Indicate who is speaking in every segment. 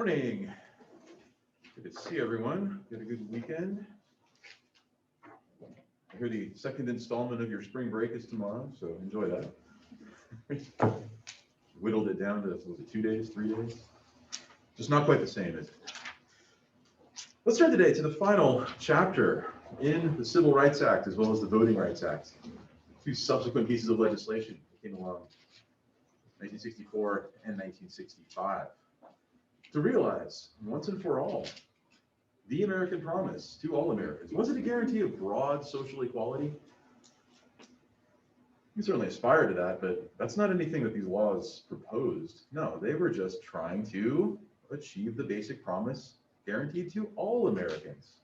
Speaker 1: Morning. Good to see everyone. You had a good weekend. I hear the second installment of your spring break is tomorrow, so enjoy that. Whittled it down to, was it 2 days, 3 days? Just not quite the same, is it? Let's turn today to the final chapter in the Civil Rights Act as well as the Voting Rights Act. Two subsequent pieces of legislation that came along, 1964 and 1965. To realize, once and for all, the American promise to all Americans. Was it a guarantee of broad social equality? We certainly aspire to that, but that's not anything that these laws proposed. No, they were just trying to achieve the basic promise guaranteed to all Americans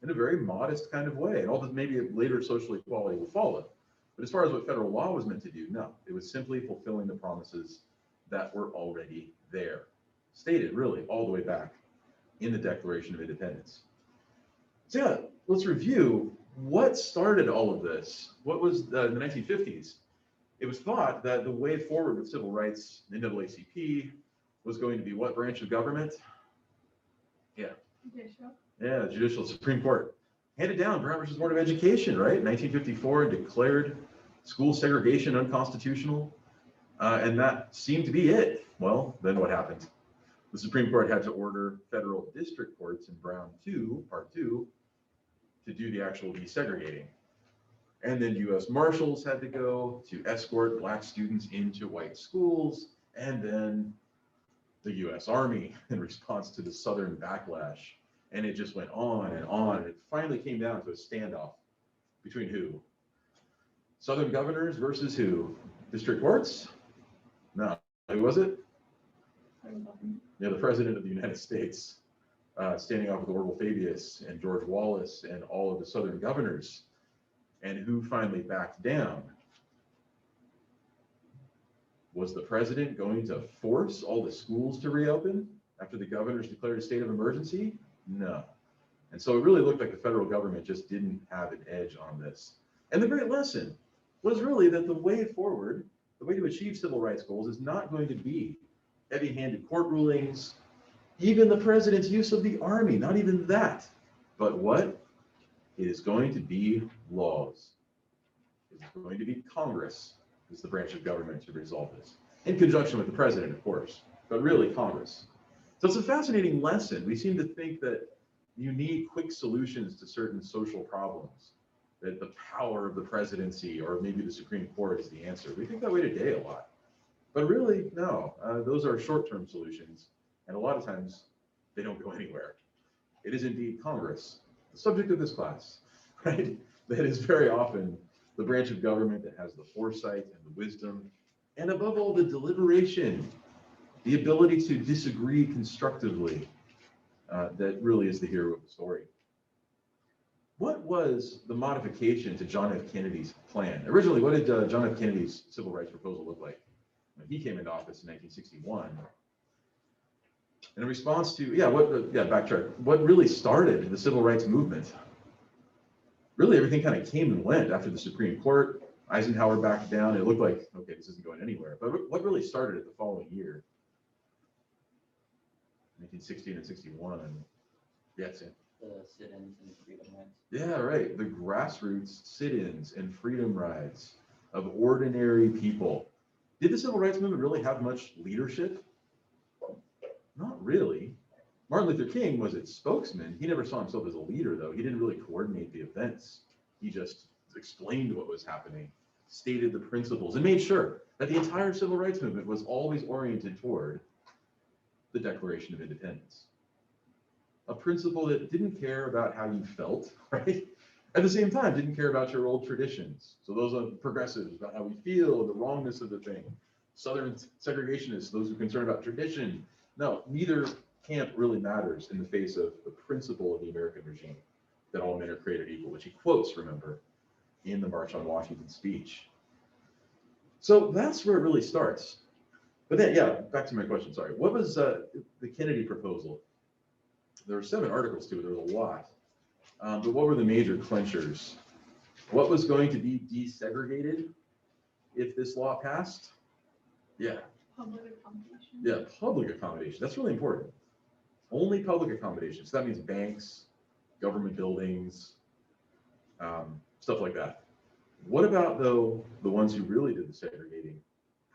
Speaker 1: in a very modest kind of way. And all that maybe later social equality will follow. But as far as what federal law was meant to do, no, it was simply fulfilling the promises that were already there. Stated really all the way back in the Declaration of Independence. So yeah, let's review what started all of this. What was in the 1950s? It was thought that the way forward with civil rights, NAACP, was going to be what branch of government? Yeah.
Speaker 2: Judicial.
Speaker 1: Yeah, the judicial Supreme Court. Handed down Brown versus Board of Education, right? 1954, declared school segregation unconstitutional. And that seemed to be it. Well, then what happened? The Supreme Court had to order federal district courts in Brown 2, Part 2, to do the actual desegregating. And then U.S. Marshals had to go to escort black students into white schools, and then the U.S. Army in response to the Southern backlash. And it just went on and on. It finally came down to a standoff between who? Southern governors versus who? District courts? No. Who was it? Yeah, the President of the United States, standing off with Orville Fabius and George Wallace and all of the Southern governors. And who finally backed down? Was the president going to force all the schools to reopen after the governors declared a state of emergency? No. And so it really looked like the federal government just didn't have an edge on this. And the great lesson was really that the way forward, the way to achieve civil rights goals is not going to be heavy-handed court rulings, even the president's use of the army, not even that. But what? It is going to be laws. It's going to be Congress is the branch of government to resolve this, in conjunction with the president, of course, but really Congress. So it's a fascinating lesson. We seem to think that you need quick solutions to certain social problems, that the power of the presidency or maybe the Supreme Court is the answer. We think that way today a lot. But really, no, those are short-term solutions, and a lot of times they don't go anywhere. It is indeed Congress, the subject of this class, right? That is very often the branch of government that has the foresight and the wisdom, and above all, the deliberation, the ability to disagree constructively, that really is the hero of the story. What was the modification to John F. Kennedy's plan? Originally, what did John F. Kennedy's civil rights proposal look like? He came into office in 1961. In response to, backtrack, what really started the civil rights movement? Really, everything kind of came and went after the Supreme Court. Eisenhower backed down. It looked like, okay, this isn't going anywhere. But what really started it the following year? 1960 and 61. Yes, Sam.
Speaker 3: The sit-ins and freedom rides.
Speaker 1: Yeah, right. The grassroots sit-ins and freedom rides of ordinary people. Did the civil rights movement really have much leadership? Not really. Martin Luther King was its spokesman. He never saw himself as a leader, though. He didn't really coordinate the events. He just explained what was happening, stated the principles, and made sure that the entire civil rights movement was always oriented toward the Declaration of Independence. A principle that didn't care about how you felt, right? At the same time, didn't care about your old traditions. So those are progressives, about how we feel, the wrongness of the thing. Southern segregationists, those who are concerned about tradition. No, neither camp really matters in the face of the principle of the American regime, that all men are created equal, which he quotes, remember, in the March on Washington speech. So that's where it really starts. But then, yeah, back to my question, sorry. What was the Kennedy proposal? There were 7 articles to it, there was a lot. But what were the major clinchers? What was going to be desegregated if this law passed? Yeah.
Speaker 2: Public accommodation.
Speaker 1: Yeah, public accommodation. That's really important. Only public accommodations. That means banks, government buildings, stuff like that. What about, though, the ones who really did the segregating?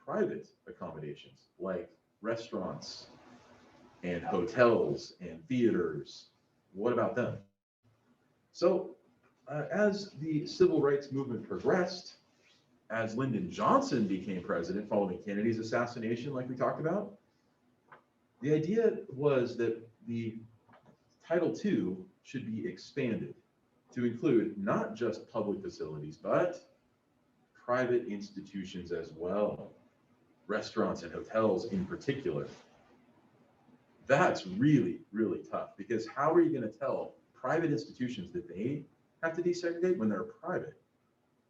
Speaker 1: Private accommodations, like restaurants and hotels and theaters. What about them? So, as the civil rights movement progressed, as Lyndon Johnson became president following Kennedy's assassination, like we talked about, the idea was that the Title II should be expanded to include not just public facilities, but private institutions as well, restaurants and hotels in particular. That's really, really tough, because how are you going to tell private institutions that they have to desegregate when they're private?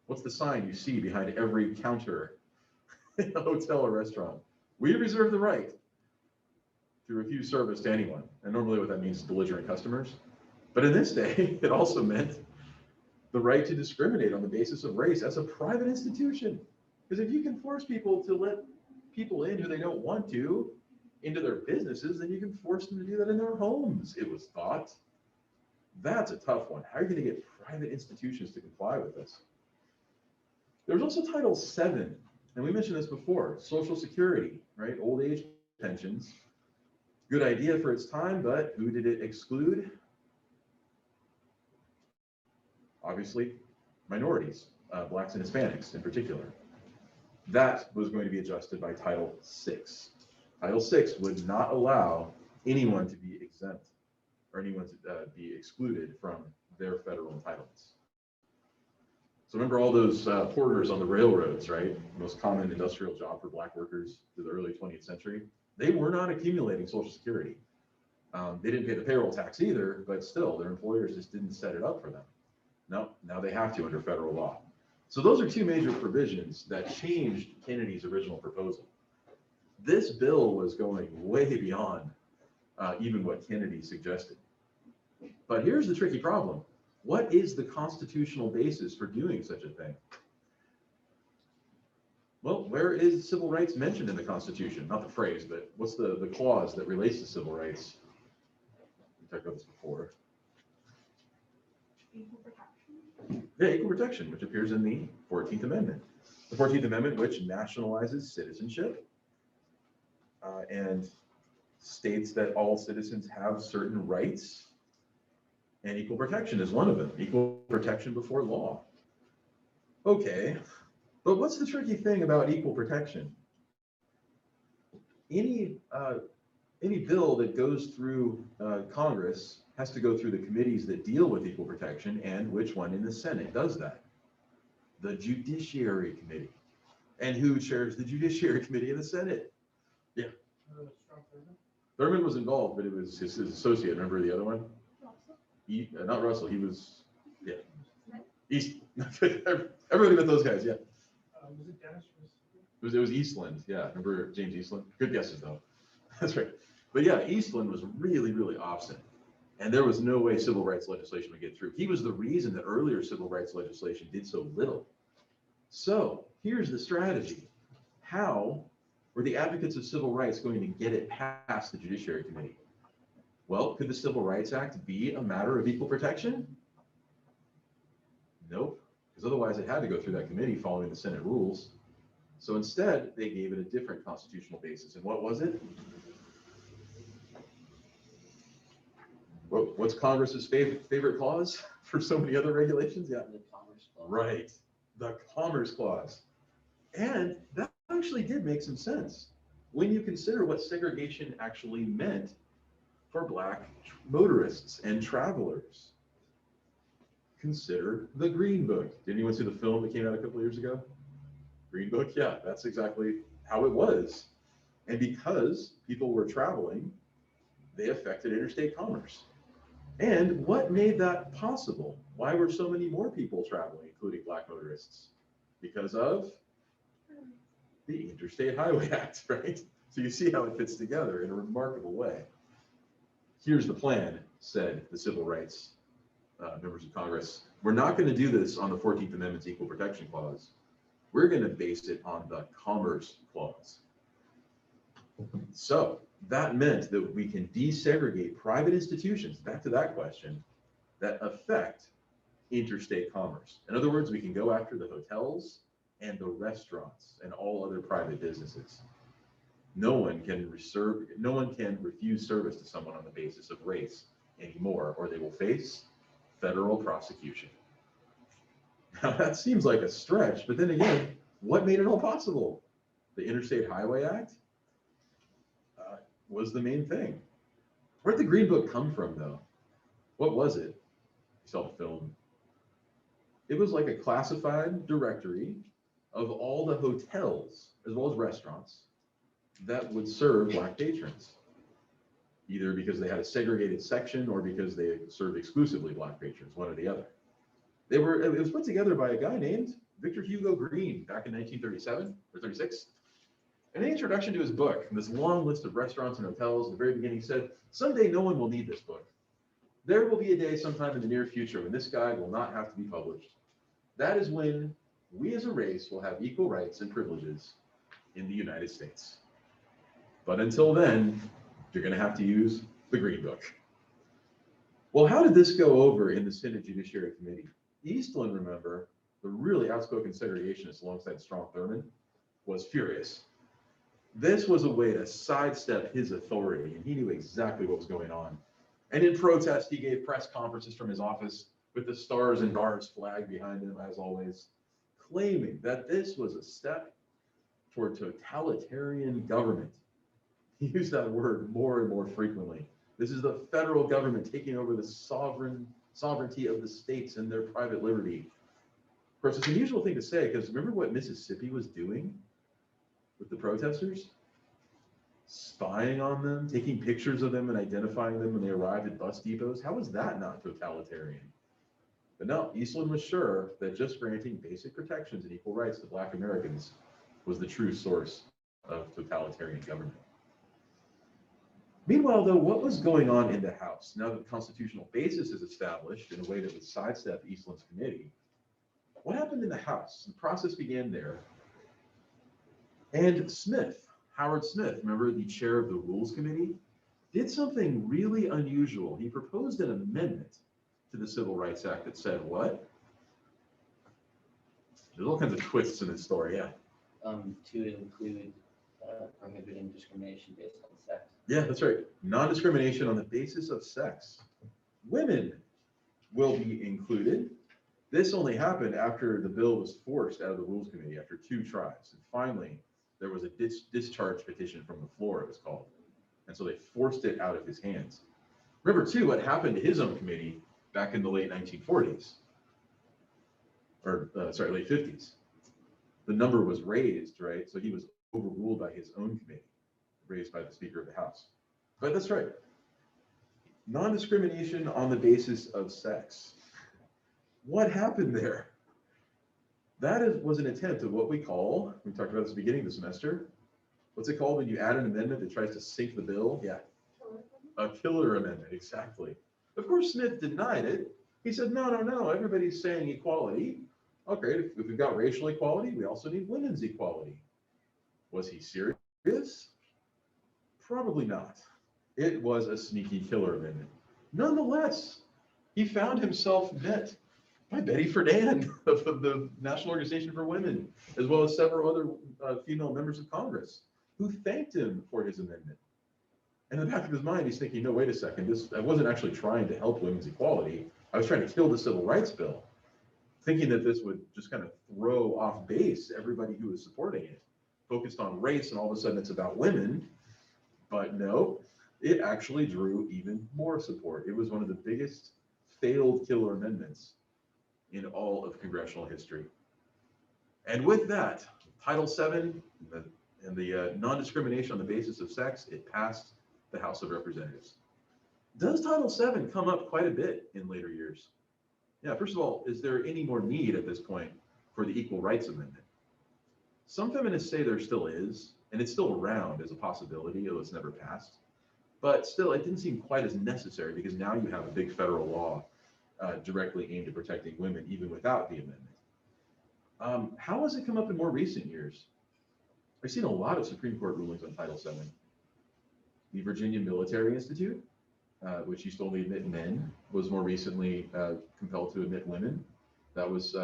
Speaker 1: What's the sign you see behind every counter in a hotel or restaurant? We reserve the right to refuse service to anyone. And normally what that means is belligerent customers. But in this day, it also meant the right to discriminate on the basis of race as a private institution. Because if you can force people to let people in who they don't want to into their businesses, then you can force them to do that in their homes, it was thought. That's a tough one. How are you going to get private institutions to comply with this? There was also Title VII, and we mentioned this before, Social Security, right? Old age pensions. Good idea for its time, but who did it exclude? Obviously, minorities, Blacks and Hispanics in particular. That was going to be adjusted by Title VI. Title VI would not allow anyone to be exempt or anyone to be excluded from their federal entitlements. So remember all those porters on the railroads, right? Most common industrial job for Black workers through the early 20th century. They were not accumulating Social Security. They didn't pay the payroll tax either, but still, their employers just didn't set it up for them. No, now they have to under federal law. So those are two major provisions that changed Kennedy's original proposal. This bill was going way beyond even what Kennedy suggested. But here's the tricky problem. What is the constitutional basis for doing such a thing? Well, where is civil rights mentioned in the Constitution? Not the phrase, but what's the clause that relates to civil rights? We talked about this before.
Speaker 2: Equal protection.
Speaker 1: Yeah, equal protection, which appears in the 14th Amendment. The 14th Amendment, which nationalizes citizenship and states that all citizens have certain rights, and equal protection is one of them, equal protection before law. Okay, but what's the tricky thing about equal protection? Any bill that goes through Congress has to go through the committees that deal with equal protection, and which one in the Senate does that? The Judiciary Committee. And who chairs the Judiciary Committee in the Senate? Yeah. Thurman was involved, but it was his associate. Remember the other one? Not Russell. He was, yeah. East. Everybody but those guys, yeah.
Speaker 2: Was it Dennis?
Speaker 1: It was Eastland, yeah. Remember James Eastland? Good guesses though. That's right. But yeah, Eastland was really, really obstinate. And there was no way civil rights legislation would get through. He was the reason that earlier civil rights legislation did so little. So here's the strategy. How were the advocates of civil rights going to get it past the Judiciary Committee? Well, could the Civil Rights Act be a matter of equal protection? Nope, because otherwise it had to go through that committee following the Senate rules. So instead, they gave it a different constitutional basis. And what was it? What's Congress's favorite clause for so many other regulations? Yeah.
Speaker 3: The Commerce Clause.
Speaker 1: Right, the Commerce Clause. And that actually did make some sense when you consider what segregation actually meant for Black motorists and travelers. Consider the Green Book. Did anyone see the film that came out a couple of years ago? Green Book, yeah, that's exactly how it was. And because people were traveling, they affected interstate commerce. And what made that possible? Why were so many more people traveling, including Black motorists? Because of the Interstate Highway Act, right? So you see how it fits together in a remarkable way. Here's the plan, said the civil rights members of Congress. We're not going to do this on the 14th Amendment's Equal Protection Clause. We're going to base it on the Commerce Clause. So That meant that we can desegregate private institutions, back to that question, that affect interstate commerce. In other words, we can go after the hotels and the restaurants and all other private businesses. No one can refuse service to someone on the basis of race anymore, or they will face federal prosecution. Now that seems like a stretch, but then again, what made it all possible? The Interstate Highway Act was the main thing. Where'd the Green Book come from, though? What was it? You saw the film. It was like a classified directory of all the hotels, as well as restaurants, that would serve Black patrons, either because they had a segregated section or because they served exclusively Black patrons, one or the other. It was put together by a guy named Victor Hugo Green back in 1937 or 36. In the introduction to his book, this long list of restaurants and hotels, at the very beginning, he said, "Someday no one will need this book. There will be a day sometime in the near future when this guide will not have to be published. That is when we as a race will have equal rights and privileges in the United States. But until then, you're going to have to use the Green Book." Well, how did this go over in the Senate Judiciary Committee? Eastland, remember, the really outspoken segregationist alongside Strom Thurmond, was furious. This was a way to sidestep his authority, and he knew exactly what was going on. And in protest, he gave press conferences from his office with the stars and bars flag behind him, as always, claiming that this was a step toward totalitarian government. He used that word more and more frequently. This is the federal government taking over the sovereignty of the states and their private liberty. Of course, it's an unusual thing to say, because remember what Mississippi was doing with the protesters? Spying on them, taking pictures of them and identifying them when they arrived at bus depots. How was that not totalitarian? But no, Eastland was sure that just granting basic protections and equal rights to Black Americans was the true source of totalitarian government. Meanwhile, though, what was going on in the House? Now that the constitutional basis is established in a way that would sidestep Eastland's committee, what happened in the House? The process began there. And Smith, Howard Smith, remember the chair of the Rules Committee, did something really unusual. He proposed an amendment to the Civil Rights Act that said what? There's all kinds of twists in this story, yeah.
Speaker 3: To include prohibiting discrimination based on sex.
Speaker 1: Yeah, that's right. Non-discrimination on the basis of sex. Women will be included. This only happened after the bill was forced out of the Rules Committee after 2 tries. And finally, there was a discharge petition from the floor, it was called. And so they forced it out of his hands. Remember, too, what happened to his own committee back in the late 1940s, or late 50s. The number was raised, right? So he was overruled by his own committee, raised by the Speaker of the House. But that's right. Non-discrimination on the basis of sex. What happened there? That was an attempt at what we talked about this at the beginning of the semester. What's it called when you add an amendment that tries to sink the bill? Yeah, a killer amendment, exactly. Of course, Smith denied it. He said, no, everybody's saying equality. Okay, if we've got racial equality, we also need women's equality. Was he serious? Probably not. It was a sneaky killer amendment. Nonetheless, he found himself met by Betty Friedan of the National Organization for Women, as well as several other female members of Congress, who thanked him for his amendment. And in the back of his mind, he's thinking, no, wait a second, I wasn't actually trying to help women's equality. I was trying to kill the Civil Rights Bill, thinking that this would just kind of throw off base everybody who was supporting it, focused on race, and all of a sudden it's about women. But no, it actually drew even more support. It was one of the biggest failed killer amendments in all of congressional history. And with that, Title VII and the non-discrimination on the basis of sex, it passed the House of Representatives. Does Title VII come up quite a bit in later years? Yeah, first of all, is there any more need at this point for the Equal Rights Amendment? Some feminists say there still is, and it's still around as a possibility, although it's never passed. But still, it didn't seem quite as necessary because now you have a big federal law directly aimed at protecting women, even without the amendment. How has it come up in more recent years? I've seen a lot of Supreme Court rulings on Title VII. The Virginia Military Institute, which used to only admit men, was more recently compelled to admit women. That was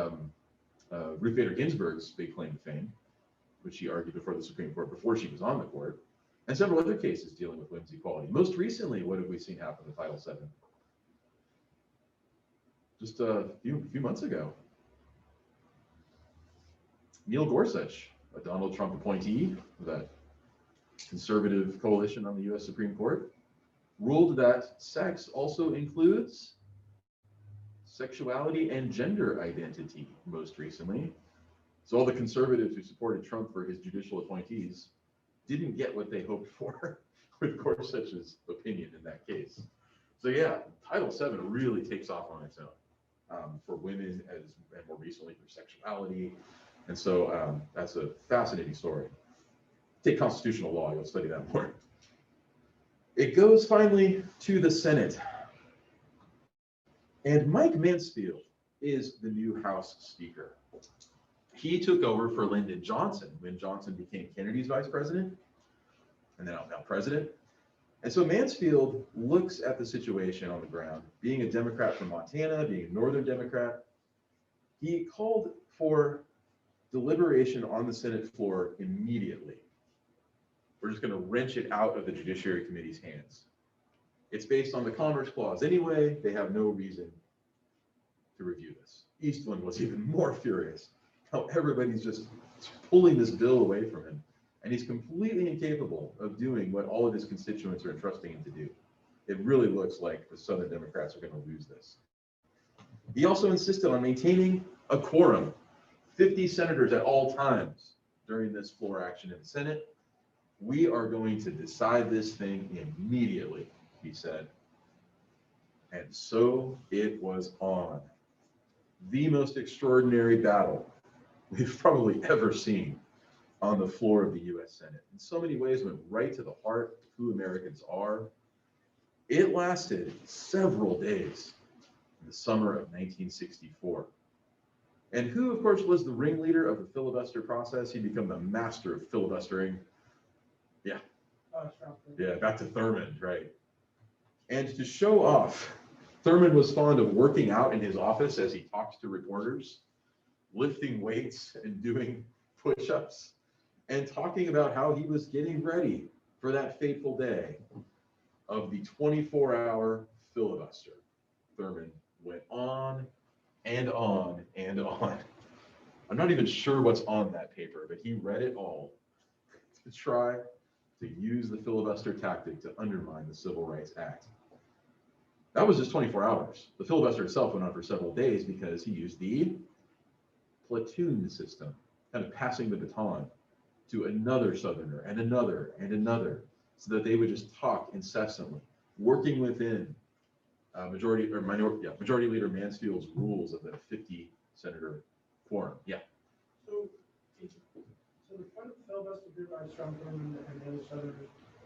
Speaker 1: Ruth Bader Ginsburg's big claim to fame, which she argued before the Supreme Court before she was on the court, and several other cases dealing with women's equality. Most recently, what have we seen happen with Title VII? Just a few months ago, Neil Gorsuch, a Donald Trump appointee of that conservative coalition on the U.S. Supreme Court, ruled that sex also includes sexuality and gender identity most recently. So all the conservatives who supported Trump for his judicial appointees didn't get what they hoped for with Gorsuch's opinion in that case. So yeah, Title VII really takes off on its own for women and more recently for sexuality. And so that's a fascinating story. Take constitutional law, you'll study that more. It goes finally to the Senate. And Mike Mansfield is the new House Speaker. He took over for Lyndon Johnson when Johnson became Kennedy's vice president and then now president. And so Mansfield looks at the situation on the ground, being a Democrat from Montana, being a Northern Democrat. He called for deliberation on the Senate floor immediately. We're just going to wrench it out of the Judiciary Committee's hands. It's based on the Commerce Clause anyway. They have no reason to review this. Eastland was even more furious how everybody's just pulling this bill away from him. And he's completely incapable of doing what all of his constituents are entrusting him to do. It really looks like the Southern Democrats are going to lose this. He also insisted on maintaining a quorum, 50 senators at all times during this floor action in the Senate. We are going to decide this thing immediately, he said. And so it was on. The most extraordinary battle we've probably ever seen on the floor of the US Senate. In so many ways, went right to the heart of who Americans are. It lasted several days in the summer of 1964. And who, of course, was the ringleader of the filibuster process? He'd become the master of filibustering. Yeah, back to Thurmond, right? And to show off, Thurmond was fond of working out in his office as he talked to reporters, lifting weights and doing push-ups, and talking about how he was getting ready for that fateful day of the 24-hour filibuster. Thurmond went on and on and on. I'm not even sure what's on that paper, but he read it all to try to use the filibuster tactic to undermine the Civil Rights Act. That was just 24 hours. The filibuster itself went on for several days because he used the platoon system, kind of passing the baton to another Southerner and another and another, so that they would just talk incessantly, working within Majority Leader Mansfield's rules of the 50 senator quorum. Yeah.
Speaker 2: So the point of the filibuster group by Trump and the other senators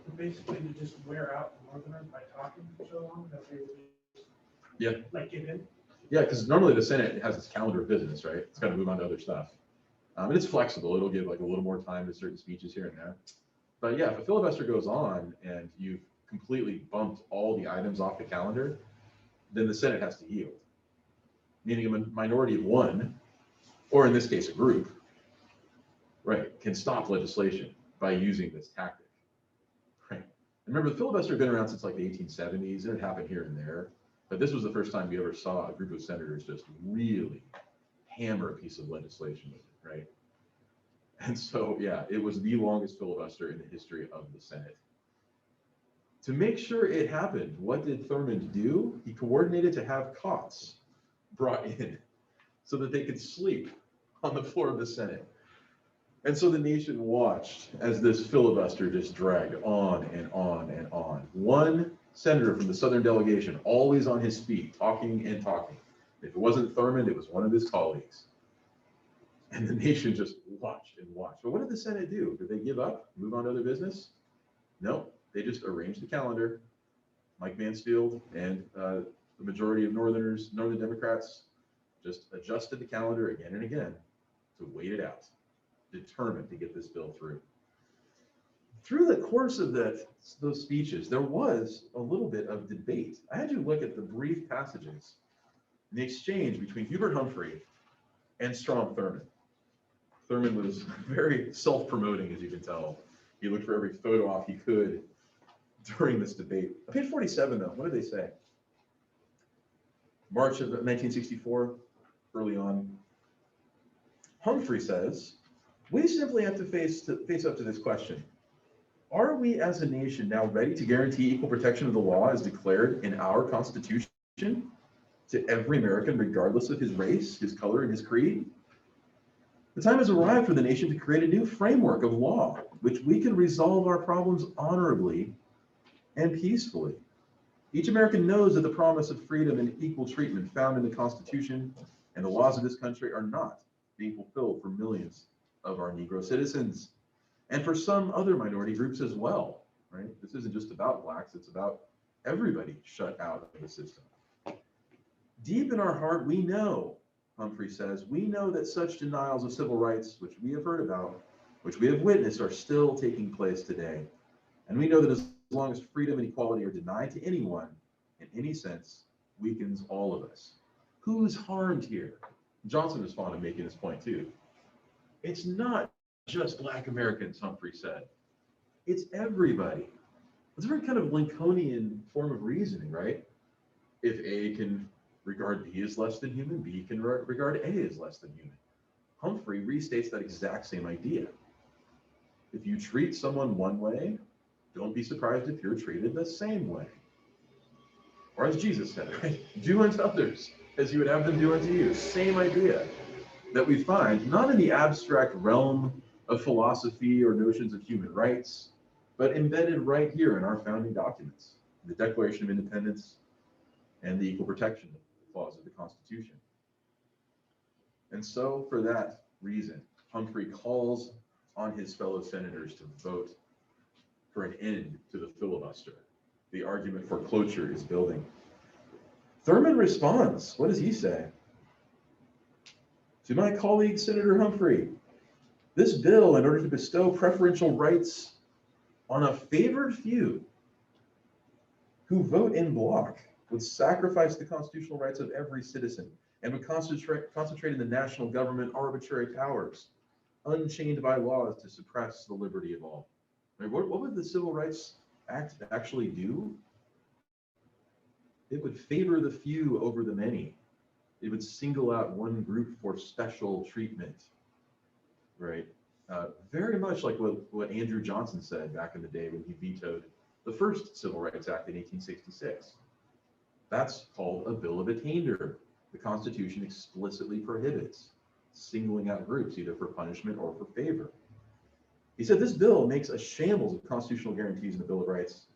Speaker 2: was basically to just wear out the Northerners by talking for so long that they would like give in.
Speaker 1: Yeah, because normally the Senate has its calendar of business, right? It's got to move on to other stuff. And it's flexible. It'll give like a little more time to certain speeches here and there. But yeah, if a filibuster goes on and you've completely bumped all the items off the calendar, then the Senate has to yield. Meaning a minority of one, or in this case, a group, right, can stop legislation by using this tactic, right? And remember, the filibuster had been around since like the 1870s, and it happened here and there. But this was the first time we ever saw a group of senators just really hammer a piece of legislation with it, right? And so, yeah, it was the longest filibuster in the history of the Senate. To make sure it happened, what did Thurmond do? He coordinated to have cots brought in so that they could sleep on the floor of the Senate. And so the nation watched as this filibuster just dragged on and on and on. One senator from the Southern delegation, always on his feet, talking and talking. If it wasn't Thurmond, it was one of his colleagues. And the nation just watched and watched. But what did the Senate do? Did they give up, move on to other business? No, they just arranged the calendar. Mike Mansfield and the majority of Northern Democrats just adjusted the calendar again and again to wait it out, determined to get this bill through. through the course of those speeches, there was a little bit of debate. I had you look at the brief passages in the exchange between Hubert Humphrey and Strom Thurmond. Thurmond was very self-promoting, as you can tell. He looked for every photo op he could during this debate. On page 47, though, what did they say? March of 1964, early on. Humphrey says, we simply have to face up to this question. Are we as a nation now ready to guarantee equal protection of the law as declared in our Constitution to every American, regardless of his race, his color, and his creed? The time has arrived for the nation to create a new framework of law, which we can resolve our problems honorably and peacefully. Each American knows that the promise of freedom and equal treatment found in the Constitution and the laws of this country are not being fulfilled for millions of our Negro citizens and for some other minority groups as well, right? This isn't just about blacks, it's about everybody shut out of the system. Deep in our heart, we know, Humphrey says, we know that such denials of civil rights, which we have heard about, which we have witnessed, are still taking place today. And we know that as long as freedom and equality are denied to anyone, in any sense, weakens all of us. Who's harmed here? Johnson was fond of making this point too. It's not just Black Americans, Humphrey said. It's everybody. It's a very kind of Lincolnian form of reasoning, right? If A can regard B as less than human, B can regard A as less than human. Humphrey restates that exact same idea. If you treat someone one way, don't be surprised if you're treated the same way. Or as Jesus said, right? Do unto others as you would have them do unto you. Same idea that we find not in the abstract realm of philosophy or notions of human rights, but embedded right here in our founding documents, the Declaration of Independence and the Equal Protection Clause of the Constitution. And so for that reason, Humphrey calls on his fellow senators to vote for an end to the filibuster. The argument for cloture is building. Thurmond responds. What does he say? To my colleague, Senator Humphrey, this bill, in order to bestow preferential rights on a favored few who vote in bloc, would sacrifice the constitutional rights of every citizen and would concentrate in the national government arbitrary powers, unchained by laws to suppress the liberty of all. I mean, what would the Civil Rights Act actually do? It would favor the few over the many. It would single out one group for special treatment, right? Very much like what Andrew Johnson said back in the day when he vetoed the first Civil Rights Act in 1866. That's called a bill of attainder. The Constitution explicitly prohibits singling out groups either for punishment or for favor. He said this bill makes a shambles of constitutional guarantees in the Bill of Rights.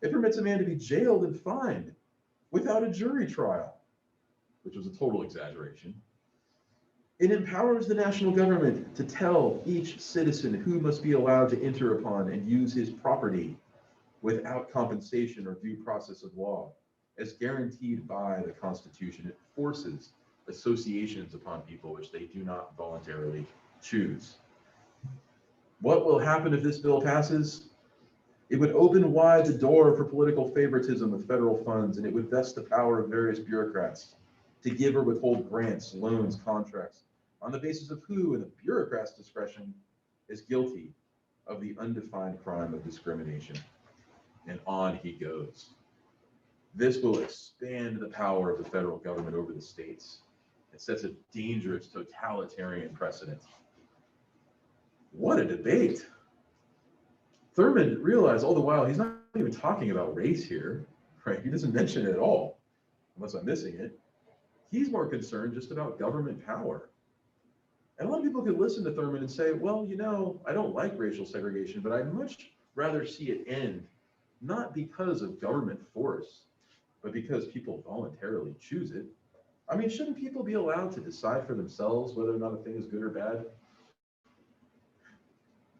Speaker 1: It permits a man to be jailed and fined without a jury trial, which was a total exaggeration. It empowers the national government to tell each citizen who must be allowed to enter upon and use his property without compensation or due process of law, as guaranteed by the Constitution. It forces associations upon people which they do not voluntarily choose. What will happen if this bill passes? It would open wide the door for political favoritism with federal funds, and it would vest the power of various bureaucrats to give or withhold grants, loans, contracts, on the basis of who, in the bureaucrat's discretion, is guilty of the undefined crime of discrimination. And on he goes. This will expand the power of the federal government over the states. It sets a dangerous totalitarian precedent. What a debate. Thurmond realized all the while he's not even talking about race here, right? He doesn't mention it at all, unless I'm missing it. He's more concerned just about government power. And a lot of people could listen to Thurmond and say, well, you know, I don't like racial segregation, but I'd much rather see it end, not because of government force, but because people voluntarily choose it. I mean, shouldn't people be allowed to decide for themselves whether or not a thing is good or bad?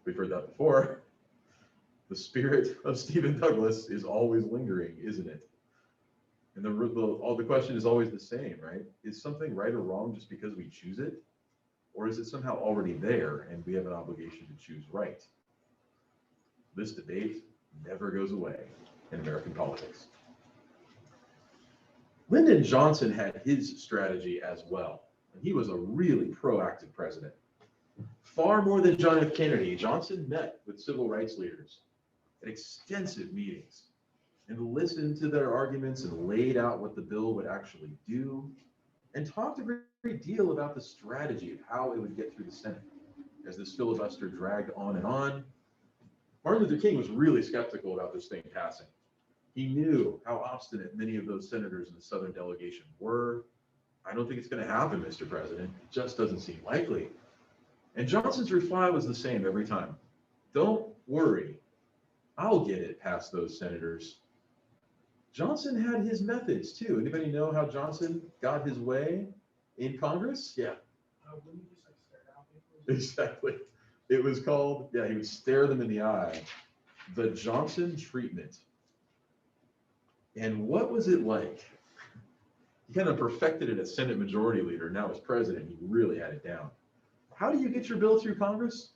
Speaker 1: We've heard that before. The spirit of Stephen Douglas is always lingering, isn't it? And the question is always the same, right? Is something right or wrong just because we choose it? Or is it somehow already there and we have an obligation to choose right? This debate never goes away in American politics. Lyndon Johnson had his strategy as well, and he was a really proactive president. Far more than John F. Kennedy, Johnson met with civil rights leaders at extensive meetings and listened to their arguments and laid out what the bill would actually do, and talked a great deal about the strategy of how it would get through the Senate. As this filibuster dragged on and on, Martin Luther King was really skeptical about this thing passing. He knew how obstinate many of those senators in the Southern delegation were. I don't think it's going to happen, Mr. President. It just doesn't seem likely. And Johnson's reply was the same every time. Don't worry, I'll get it past those senators. Johnson had his methods too. Anybody know how Johnson got his way in Congress? Yeah.
Speaker 2: Wouldn't you just like stare down people?
Speaker 1: Exactly. It was called, yeah, he would stare them in the eye. The Johnson treatment. And what was it like? He kind of perfected it as Senate Majority Leader. Now as president, he really had it down. How do you get your bill through Congress?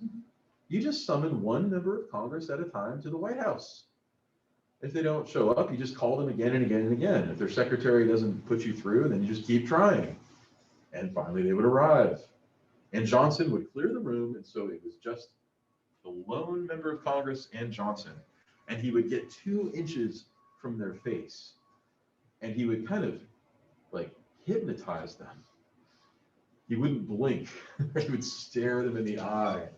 Speaker 1: You just summon one member of Congress at a time to the White House. If they don't show up, you just call them again and again and again. If their secretary doesn't put you through, then you just keep trying. And finally they would arrive. And Johnson would clear the room, and so it was just the lone member of Congress and Johnson. And he would get 2 inches from their face. And he would kind of like hypnotize them. He wouldn't blink. He would stare them in the eye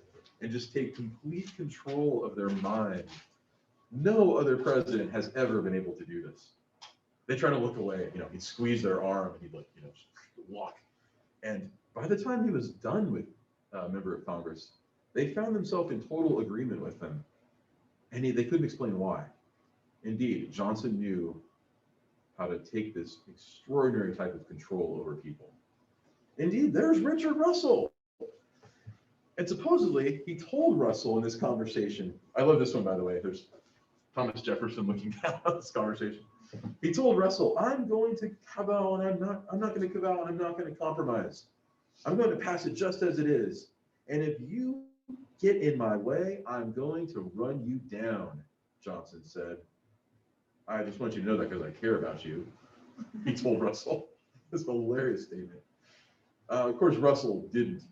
Speaker 1: and just take complete control of their mind. No other president has ever been able to do this. They try to look away, he'd squeeze their arm and he'd like, walk. And by the time he was done with a member of Congress, they found themselves in total agreement with him. And they couldn't explain why. Indeed, Johnson knew how to take this extraordinary type of control over people. Indeed, there's Richard Russell. And supposedly, he told Russell in this conversation, I love this one, by the way, there's Thomas Jefferson looking down on this conversation. He told Russell, I'm going to kowtow, and I'm not going to kowtow, and I'm not going to compromise. I'm going to pass it just as it is. And if you get in my way, I'm going to run you down, Johnson said. I just want you to know that because I care about you, he told Russell. It's a hilarious statement. Of course, Russell didn't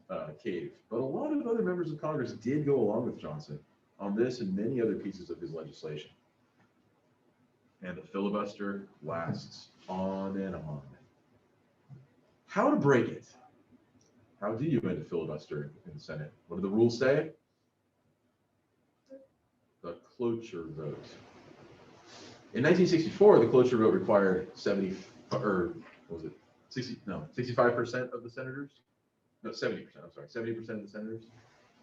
Speaker 1: cave, but a lot of other members of Congress did go along with Johnson on this and many other pieces of his legislation. And the filibuster lasts on and on. How to break it? How do you end a filibuster in the Senate? What do the rules say? The cloture vote. In 1964, the cloture vote required 65% of the senators. No, 70%, I'm sorry, 70% of the senators.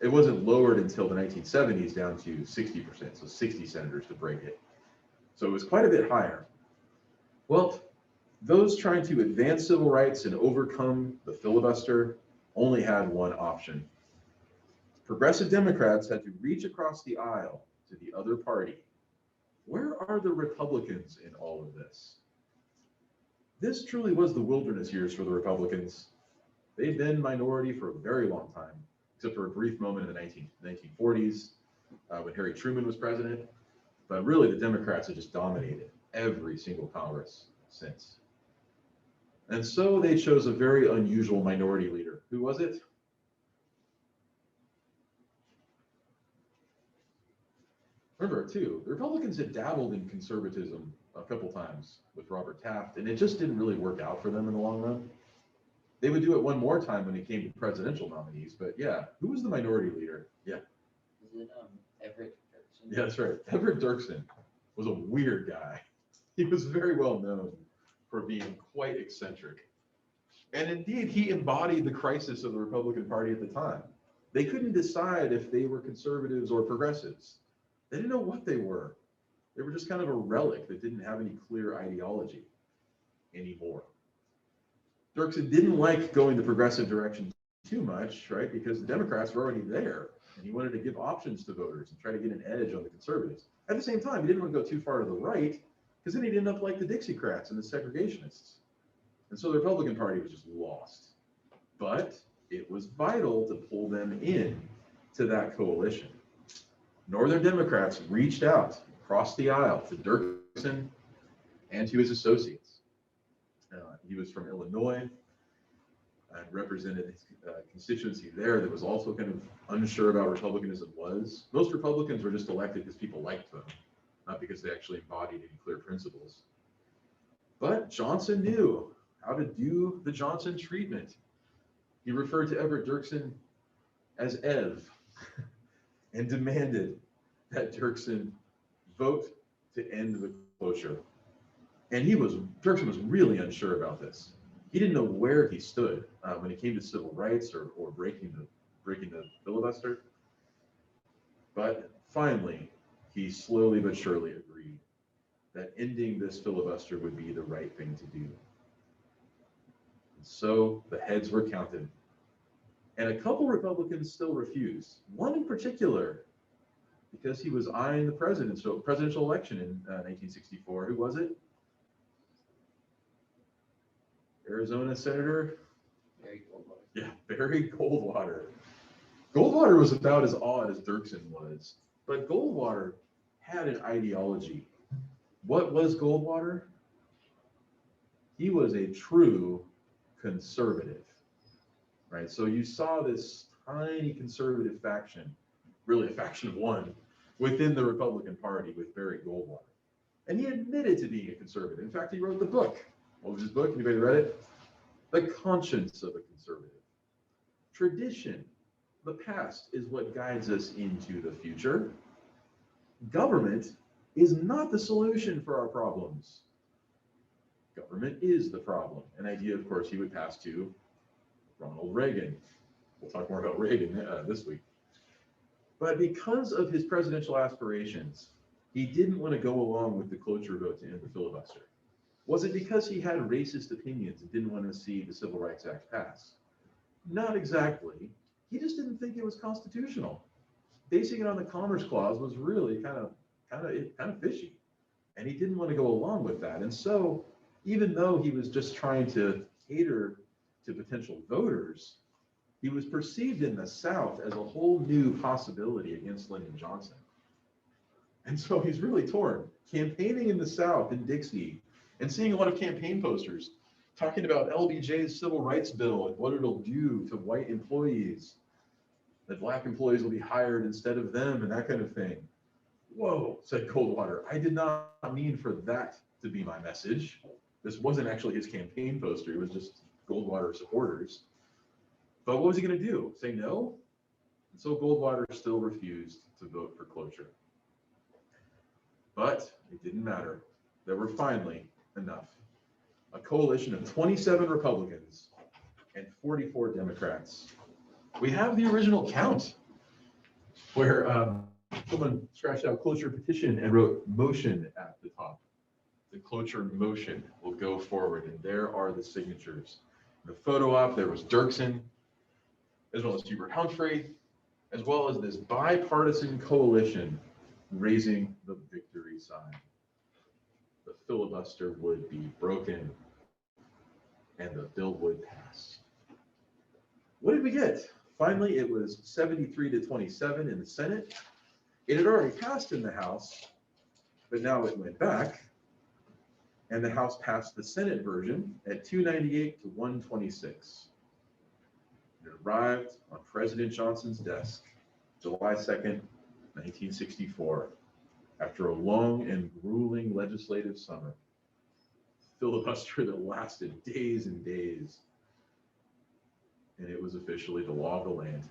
Speaker 1: It wasn't lowered until the 1970s down to 60%, so 60 senators to break it. So it was quite a bit higher. Well, those trying to advance civil rights and overcome the filibuster only had one option. Progressive Democrats had to reach across the aisle to the other party. Where are the Republicans in all of this? This truly was the wilderness years for the Republicans. They've been minority for a very long time, except for a brief moment in the 1940s when Harry Truman was president. But really, the Democrats have just dominated every single Congress since. And so they chose a very unusual minority leader. Who was it? Remember, too, the Republicans had dabbled in conservatism a couple times with Robert Taft, and it just didn't really work out for them in the long run. They would do it one more time when it came to presidential nominees, but yeah, who was the minority leader? Yeah.
Speaker 3: Is it Everett Dirksen?
Speaker 1: Yeah, that's right. Everett Dirksen was a weird guy. He was very well known for being quite eccentric. And indeed, he embodied the crisis of the Republican Party at the time. They couldn't decide if they were conservatives or progressives. They didn't know what they were. They were just kind of a relic that didn't have any clear ideology anymore. Dirksen didn't like going the progressive direction too much, right? Because the Democrats were already there, and he wanted to give options to voters and try to get an edge on the conservatives. At the same time, he didn't want to go too far to the right, because then he'd end up like the Dixiecrats and the segregationists. And so the Republican Party was just lost. But it was vital to pull them in to that coalition. Northern Democrats reached out across the aisle to Dirksen and to his associates. He was from Illinois and represented his constituency there that was also kind of unsure about Republicanism was. Most Republicans were just elected because people liked them, not because they actually embodied any clear principles. But Johnson knew how to do the Johnson treatment. He referred to Everett Dirksen as Ev and demanded that Dirksen vote to end the cloture. And Dirksen was really unsure about this. He didn't know where he stood when it came to civil rights or breaking the filibuster. But finally, he slowly but surely agreed that ending this filibuster would be the right thing to do. And so the heads were counted. And a couple Republicans still refused. One in particular, because he was eyeing the presidential election in 1964. Who was it? Arizona Senator?
Speaker 3: Barry Goldwater.
Speaker 1: Yeah, Barry Goldwater. Goldwater was about as odd as Dirksen was, but Goldwater had an ideology. What was Goldwater? He was a true conservative, right? So you saw this tiny conservative faction, really a faction of one, within the Republican Party with Barry Goldwater. And he admitted to being a conservative. In fact, he wrote the book. What was his book? Anybody read it? The Conscience of a Conservative. Tradition, the past, is what guides us into the future. Government is not the solution for our problems. Government is the problem. An idea, of course, he would pass to Ronald Reagan. We'll talk more about Reagan this week. But because of his presidential aspirations, he didn't want to go along with the cloture vote to end the filibuster. Was it because he had racist opinions and didn't want to see the Civil Rights Act pass? Not exactly. He just didn't think it was constitutional. Basing it on the Commerce Clause was really kind of fishy, and he didn't want to go along with that. And so, even though he was just trying to cater to potential voters, he was perceived in the South as a whole new possibility against Lyndon Johnson. And so he's really torn, campaigning in the South in Dixie and seeing a lot of campaign posters talking about LBJ's civil rights bill and what it'll do to white employees, that black employees will be hired instead of them and that kind of thing. Whoa, said Goldwater, I did not mean for that to be my message. This wasn't actually his campaign poster, it was just Goldwater supporters. But what was he going to do? Say no? And so Goldwater still refused to vote for cloture. But it didn't matter. There were finally enough. A coalition of 27 Republicans and 44 Democrats. We have the original count where someone scratched out cloture petition and wrote motion at the top. The cloture motion will go forward, and there are the signatures. The photo op, there was Dirksen, as well as Hubert Humphrey, as well as this bipartisan coalition raising the victory sign. The filibuster would be broken and the bill would pass. What did we get? Finally, it was 73-27 in the Senate. It had already passed in the House, but now it went back, and the House passed the Senate version at 298-126. It arrived on President Johnson's desk July 2nd, 1964, after a long and grueling legislative summer. Filibuster that lasted days and days, and it was officially the law of the land.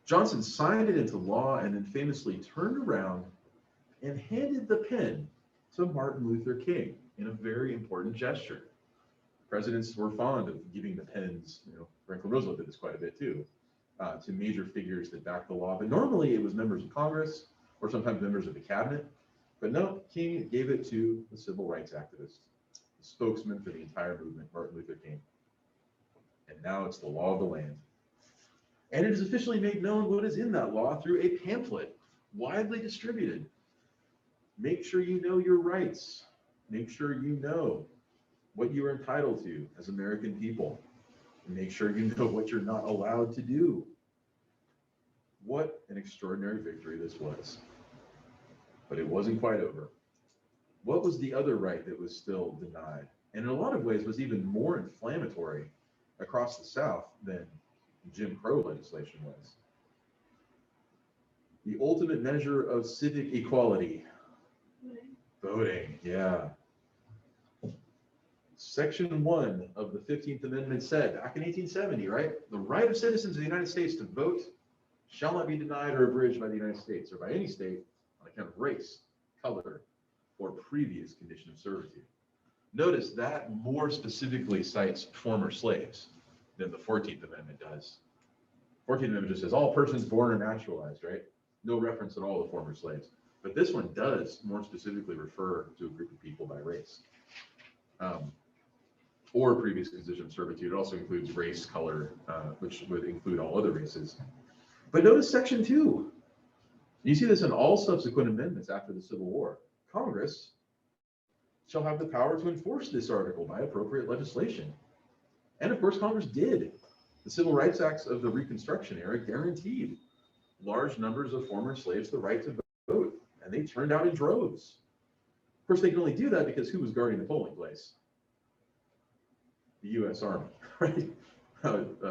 Speaker 1: Johnson signed it into law and then famously turned around and handed the pen to Martin Luther King in a very important gesture. Presidents were fond of giving the pens, Franklin Roosevelt did this quite a bit too, to major figures that backed the law. But normally it was members of Congress or sometimes members of the cabinet. But no, King gave it to the civil rights activist, the spokesman for the entire movement, Martin Luther King. And now it's the law of the land. And it is officially made known what is in that law through a pamphlet, widely distributed. Make sure you know your rights. Make sure you know what you are entitled to as American people. And make sure you know what you're not allowed to do. What an extraordinary victory this was. But it wasn't quite over. What was the other right that was still denied? And in a lot of ways was even more inflammatory across the South than Jim Crow legislation was. The ultimate measure of civic equality. Voting, yeah. Section 1 of the 15th Amendment said, back in 1870, right? The right of citizens of the United States to vote shall not be denied or abridged by the United States or by any state on account of race, color, or previous condition of servitude. Notice that more specifically cites former slaves than the 14th Amendment does. 14th Amendment just says all persons born or naturalized, right? No reference at all to former slaves. But this one does more specifically refer to a group of people by race. Or previous condition of servitude. It also includes race, color, which would include all other races. But notice Section 2. You see this in all subsequent amendments after the Civil War. Congress shall have the power to enforce this article by appropriate legislation. And of course, Congress did. The Civil Rights Acts of the Reconstruction era guaranteed large numbers of former slaves the right to vote, and they turned out in droves. Of course, they could only do that because who was guarding the polling place? The U.S. Army, right?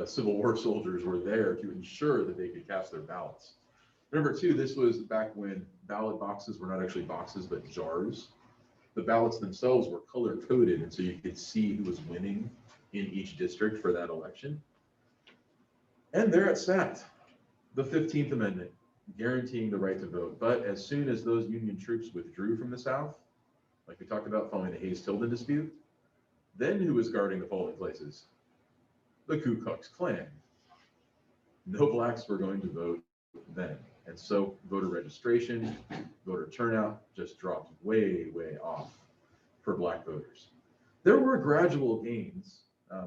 Speaker 1: Civil War soldiers were there to ensure that they could cast their ballots. Remember, too, this was back when ballot boxes were not actually boxes, but jars. The ballots themselves were color-coded, and so you could see who was winning in each district for that election. And there it sat, the 15th Amendment, guaranteeing the right to vote. But as soon as those Union troops withdrew from the South, like we talked about following the Hayes-Tilden dispute, then who was guarding the polling places? The Ku Klux Klan. No blacks were going to vote then. And so voter registration, voter turnout just dropped way, way off for black voters. There were gradual gains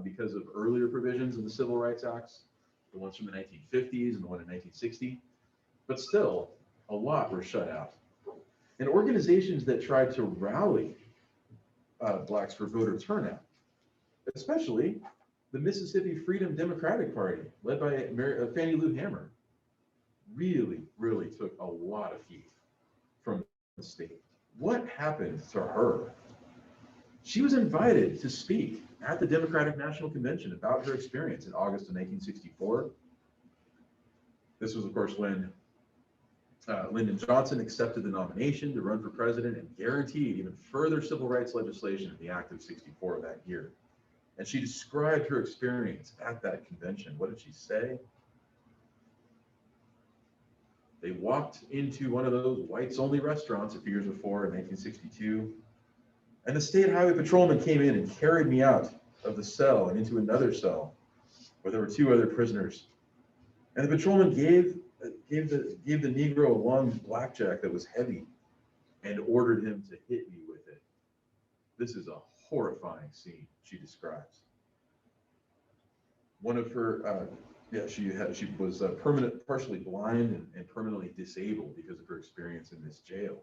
Speaker 1: because of earlier provisions of the Civil Rights Acts, the ones from the 1950s and the one in 1960, but still a lot were shut out. And organizations that tried to rally blacks for voter turnout, especially the Mississippi Freedom Democratic Party, led by Fannie Lou Hamer, really took a lot of heat from the state. What happened to her? She was invited to speak at the Democratic National Convention about her experience in August of 1964. This was, of course, when Lyndon Johnson accepted the nomination to run for president and guaranteed even further civil rights legislation in the Act of 64 that year. And she described her experience at that convention. What did she say? They walked into one of those whites-only restaurants a few years before in 1962, and the state highway patrolman came in and carried me out of the cell and into another cell where there were two other prisoners. And the patrolman gave the Negro a long blackjack that was heavy and ordered him to hit me with it. This is a horrifying scene, she describes. One of her, she was partially blind and permanently disabled because of her experience in this jail.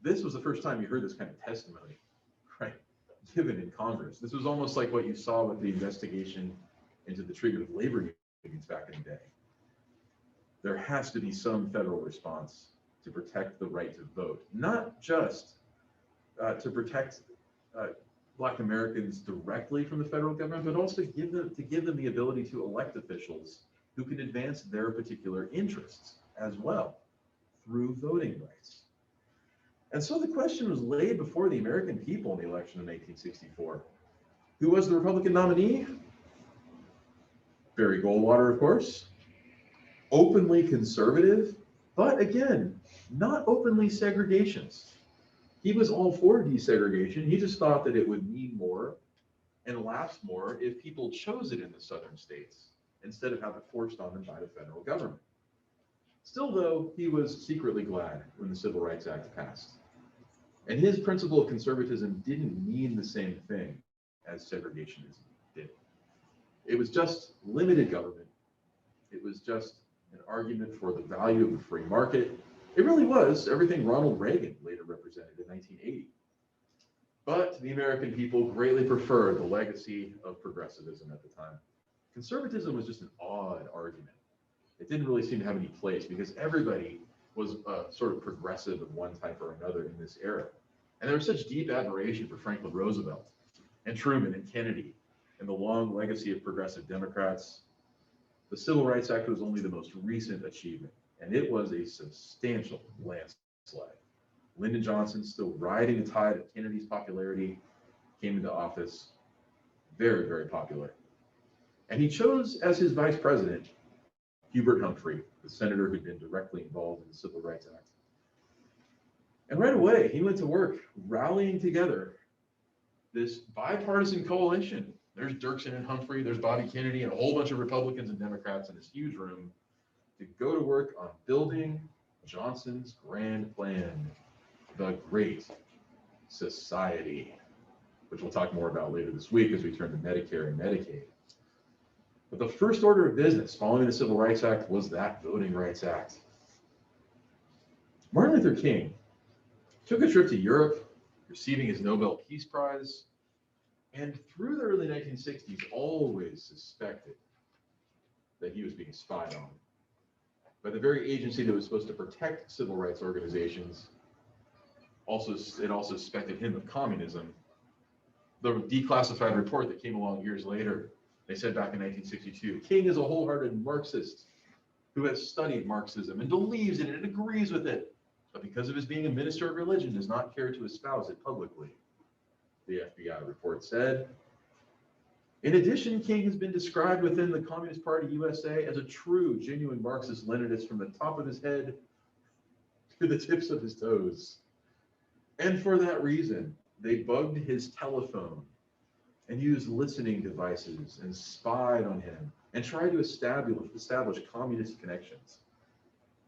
Speaker 1: This was the first time you heard this kind of testimony, right, given in Congress. This was almost like what you saw with the investigation into the treatment of labor unions back in the day. There has to be some federal response to protect the right to vote, not just to protect Black Americans directly from the federal government, but also to give them the ability to elect officials who can advance their particular interests as well through voting rights. And so the question was laid before the American people in the election of 1864. Who was the Republican nominee? Barry Goldwater, of course. Openly conservative, but again, not openly segregationist. He was all for desegregation. He just thought that it would mean more and last more if people chose it in the southern states instead of have it forced on them by the federal government. Still, though, he was secretly glad when the Civil Rights Act passed. And his principle of conservatism didn't mean the same thing as segregationism did. It was just limited government. It was just an argument for the value of the free market. It really was everything Ronald Reagan later represented in 1980. But the American people greatly preferred the legacy of progressivism at the time. Conservatism was just an odd argument. it didn't really seem to have any place because everybody was sort of progressive of one type or another in this era. And there was such deep admiration for Franklin Roosevelt and Truman and Kennedy and the long legacy of progressive Democrats. The Civil Rights Act was only the most recent achievement, and it was a substantial landslide. Lyndon Johnson, still riding the tide of Kennedy's popularity, came into office, very, very popular. And he chose as his vice president Hubert Humphrey, the senator who'd been directly involved in the Civil Rights Act. And right away, he went to work rallying together this bipartisan coalition. There's Dirksen and Humphrey, there's Bobby Kennedy, and a whole bunch of Republicans and Democrats in this huge room to go to work on building Johnson's grand plan, the Great Society, which we'll talk more about later this week as we turn to Medicare and Medicaid. But the first order of business following the Civil Rights Act was that Voting Rights Act. Martin Luther King took a trip to Europe, receiving his Nobel Peace Prize, and through the early 1960s always suspected that he was being spied on by the very agency that was supposed to protect civil rights organizations. It also suspected him of communism. The declassified report that came along years later, they said back in 1962, King is a wholehearted Marxist who has studied Marxism and believes in it and agrees with it, but because of his being a minister of religion, does not care to espouse it publicly, the FBI report said. In addition, King has been described within the Communist Party USA as a true, genuine Marxist-Leninist from the top of his head to the tips of his toes. And for that reason, they bugged his telephone and used listening devices and spied on him and tried to establish communist connections,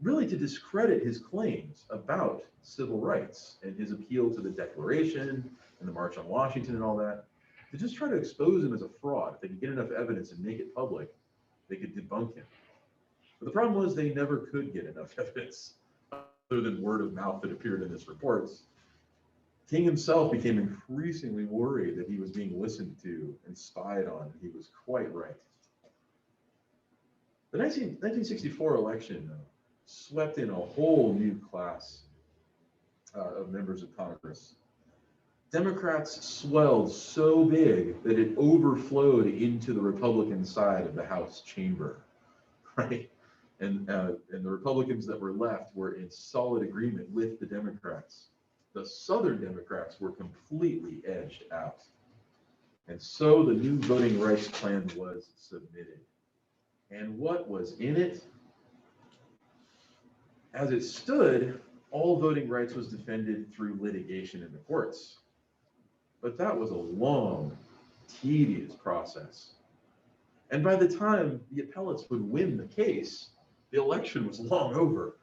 Speaker 1: really to discredit his claims about civil rights and his appeal to the Declaration and the March on Washington and all that, to just try to expose him as a fraud. If they could get enough evidence and make it public, they could debunk him. But the problem was they never could get enough evidence other than word of mouth that appeared in his reports. King himself became increasingly worried that he was being listened to and spied on. He was quite right. The 1964 election swept in a whole new class of members of Congress. Democrats swelled so big that it overflowed into the Republican side of the House chamber, right? And the Republicans that were left were in solid agreement with the Democrats. The Southern Democrats were completely edged out. And so the new voting rights plan was submitted. And what was in it? As it stood, all voting rights was defended through litigation in the courts. But that was a long, tedious process. And by the time the appellates would win the case, the election was long over.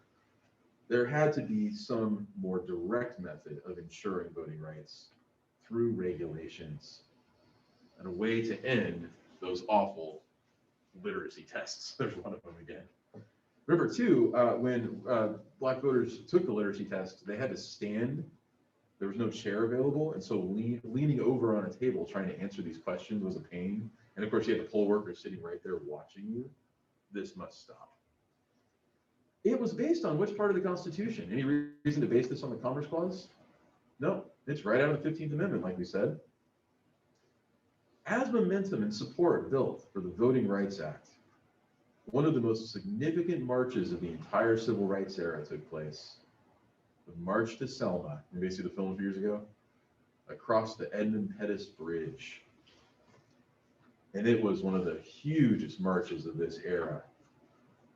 Speaker 1: There had to be some more direct method of ensuring voting rights through regulations and a way to end those awful literacy tests. There's one of them again. Remember too, when Black voters took the literacy test, they had to stand. There was no chair available, and so leaning over on a table trying to answer these questions was a pain. And of course, you had the poll workers sitting right there watching you. This must stop. It was based on which part of the Constitution? Any reason to base this on the Commerce Clause? No, it's right out of the 15th Amendment, like we said. As momentum and support built for the Voting Rights Act, one of the most significant marches of the entire civil rights era took place. The March to Selma. Anybody see the film a few years ago? Across the Edmund Pettus Bridge. And it was one of the hugest marches of this era.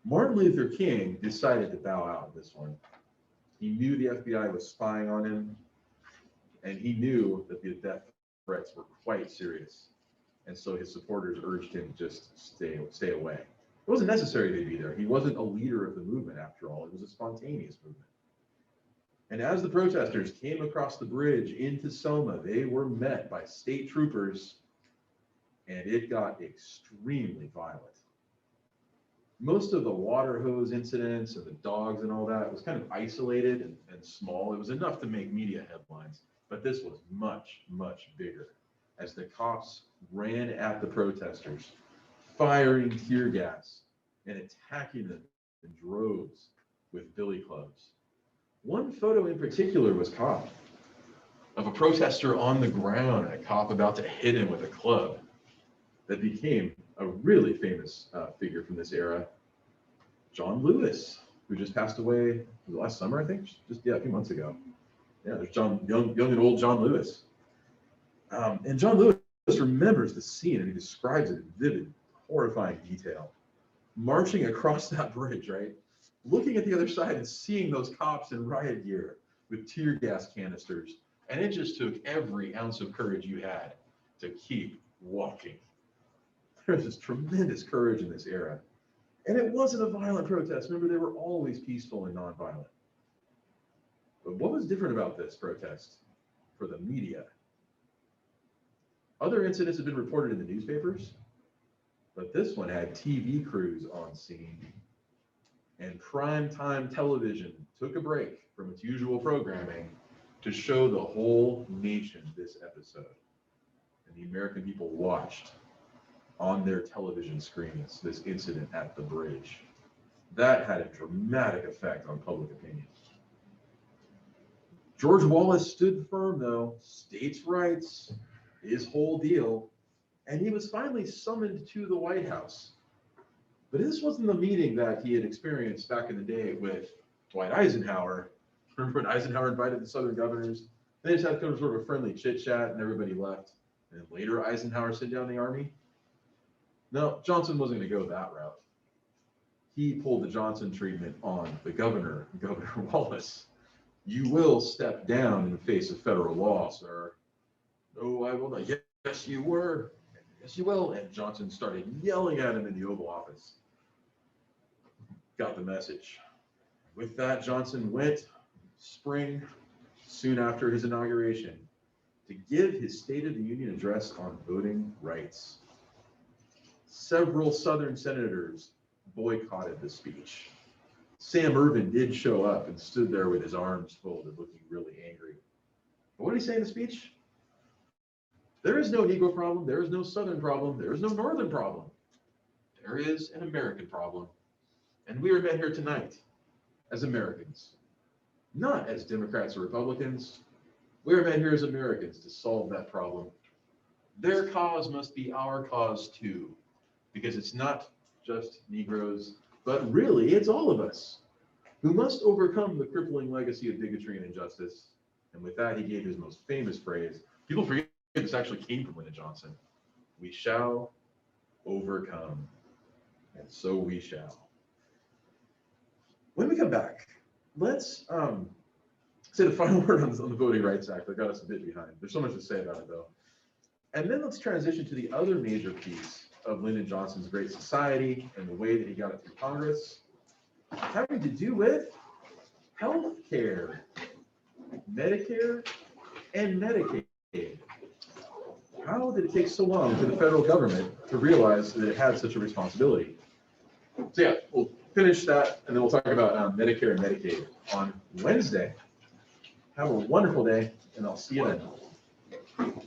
Speaker 1: Martin Luther King decided to bow out in this one. He knew the FBI was spying on him, and he knew that the death threats were quite serious. And so his supporters urged him to just stay away. It wasn't necessary to be there. He wasn't a leader of the movement, after all. It was a spontaneous movement. And as the protesters came across the bridge into Selma, they were met by state troopers, and it got extremely violent. Most of the water hose incidents and the dogs and all that was kind of isolated and small. It was enough to make media headlines, but this was much, much bigger as the cops ran at the protesters, firing tear gas and attacking them in droves with billy clubs. One photo in particular was caught of a protester on the ground and a cop about to hit him with a club that became a really famous figure from this era, John Lewis, who just passed away last summer, I think, just a few months ago. Yeah, there's young and old John Lewis. And John Lewis remembers the scene and he describes it in vivid, horrifying detail. Marching across that bridge, right? Looking at the other side and seeing those cops in riot gear with tear gas canisters. And it just took every ounce of courage you had to keep walking. There's this tremendous courage in this era. And it wasn't a violent protest. Remember, they were always peaceful and nonviolent. But what was different about this protest for the media? Other incidents have been reported in the newspapers, but this one had TV crews on scene. And primetime television took a break from its usual programming to show the whole nation this episode. And the American people watched on their television screens this incident at the bridge. That had a dramatic effect on public opinion. George Wallace stood firm, though, states' rights, his whole deal, and he was finally summoned to the White House. But this wasn't the meeting that he had experienced back in the day with Dwight Eisenhower. Remember when Eisenhower invited the Southern governors? They just had kind of sort of a friendly chit chat and everybody left. And later Eisenhower sent down the army. No, Johnson wasn't going to go that route. He pulled the Johnson treatment on the Governor Wallace. You will step down in the face of federal law, sir. No, I will not. Yes, you were. Yes, you will. And Johnson started yelling at him in the Oval Office. Got the message. With that, Johnson went spring, soon after his inauguration, to give his State of the Union address on voting rights. Several Southern senators boycotted the speech. Sam Ervin did show up and stood there with his arms folded, looking really angry. But what did he say in the speech? There is no Negro problem. There is no Southern problem. There is no Northern problem. There is an American problem. And we are met here tonight as Americans, not as Democrats or Republicans. We are met here as Americans to solve that problem. Their cause must be our cause too, because it's not just Negroes, but really it's all of us who must overcome the crippling legacy of bigotry and injustice. And with that, he gave his most famous phrase. People forget this actually came from Lyndon Johnson. We shall overcome, and so we shall. When we come back, let's say the final word on the Voting Rights Act. I got us a bit behind. There's so much to say about it, though. And then let's transition to the other major piece of Lyndon Johnson's Great Society and the way that he got it through Congress, having to do with health care, Medicare, and Medicaid. How did it take so long for the federal government to realize that it had such a responsibility? So yeah, we'll finish that, and then we'll talk about Medicare and Medicaid on Wednesday. Have a wonderful day, and I'll see you then.